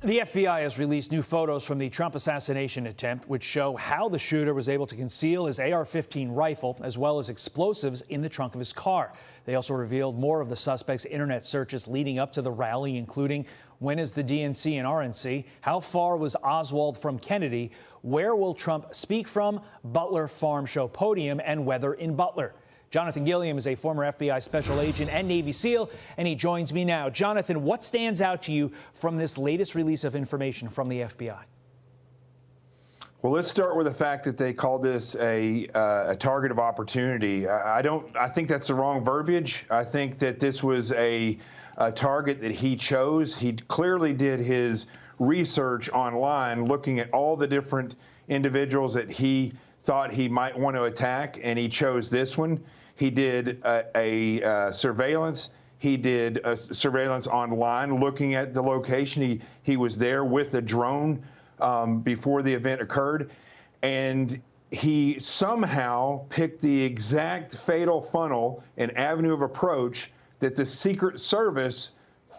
The FBI has released new photos from the Trump assassination attempt, which show how the shooter was able to conceal his AR-15 rifle as well as explosives in the trunk of his car. They also revealed more of the suspect's internet searches leading up to the rally, including when is the DNC and RNC, how far was Oswald from Kennedy, where will Trump speak from, Butler Farm Show podium, and weather in Butler. Jonathan Gilliam is a former FBI special agent and Navy SEAL, and he joins me now. Jonathan, what stands out to you from this latest release of information from the FBI? Well, let's start with the fact that they called this a target of opportunity. I think that's the wrong verbiage. I think that this was a target that he chose. He clearly did his research online, looking at all the different individuals that he thought he might want to attack, and he chose this one. He did a surveillance. He did a surveillance online, looking at the location. He was there with a drone before the event occurred, and he somehow picked the exact fatal funnel and avenue of approach that the Secret Service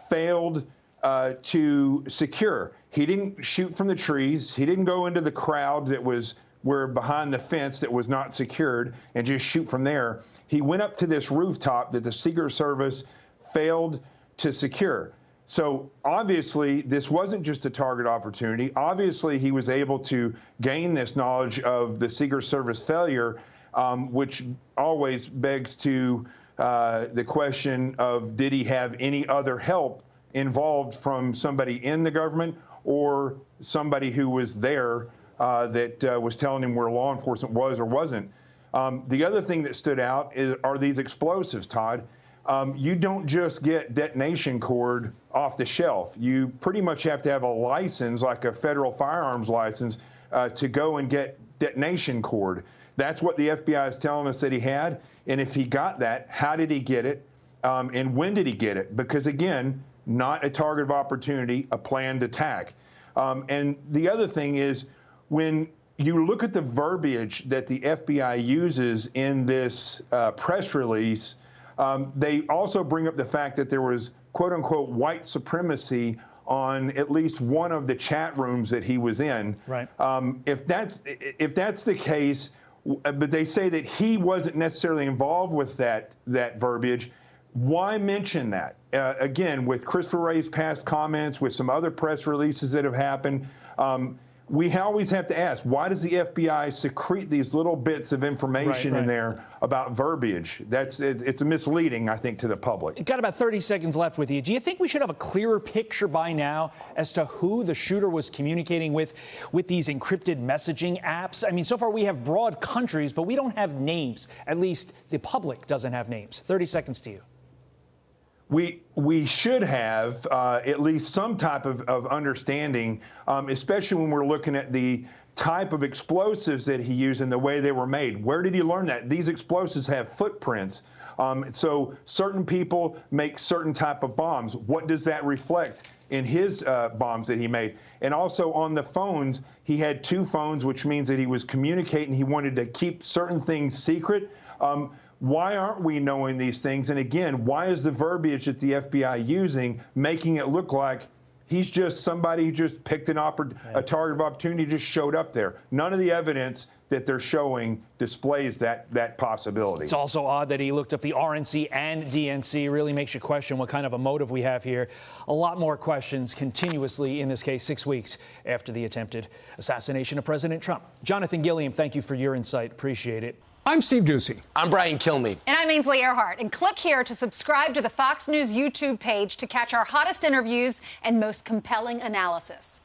failed to secure. He didn't shoot from the trees. He didn't go into the crowd that were behind the fence that was not secured and just shoot from there. He went up to this rooftop that the Secret Service failed to secure. So obviously, this wasn't just a target opportunity. Obviously, he was able to gain this knowledge of the Secret Service failure, which always begs to the question of, did he have any other help involved from somebody in the government or somebody who was there that was telling him where law enforcement was or wasn't? The other thing that stood out are these explosives, Todd. You don't just get detonation cord off the shelf. You pretty much have to have a license, like a federal firearms license, to go and get detonation cord. That's what the FBI is telling us that he had. And if he got that, how did he get it? And when did he get it? Because, again, not a target of opportunity, a planned attack. And the other thing is, when you look at the verbiage that the FBI uses in this press release, they also bring up the fact that there was, quote unquote, white supremacy on at least one of the chat rooms that he was in. Right. If that's the case, but they say that he wasn't necessarily involved with that verbiage, why mention that? Again, with Christopher Wray's past comments, with some other press releases that have happened, we always have to ask, why does the FBI secrete these little bits of information in there about verbiage? It's misleading, I think, to the public. Got about 30 seconds left with you. Do you think we should have a clearer picture by now as to who the shooter was communicating with these encrypted messaging apps? I mean, so far we have broad countries, but we don't have names. At least the public doesn't have names. 30 seconds to you. We should have at least some type of understanding, especially when we're looking at the type of explosives that he used and the way they were made. Where did he learn that? These explosives have footprints. So certain people make certain type of bombs. What does that reflect in his bombs that he made? And also on the phones, he had 2 phones, which means that he was communicating. He wanted to keep certain things secret. Why aren't we knowing these things? And again, why is the verbiage that the FBI using making it look like he's just somebody who just picked a target of opportunity, just showed up there? None of the evidence that they're showing displays that possibility. It's also odd that he looked up the RNC and DNC. Really makes you question what kind of a motive we have here. A lot more questions continuously in this case 6 weeks after the attempted assassination of President Trump. Jonathan Gilliam, thank you for your insight. Appreciate it. I'm Steve Doocy. I'm Brian Kilmeade. And I'm Ainsley Earhart. And click here to subscribe to the Fox News YouTube page to catch our hottest interviews and most compelling analysis.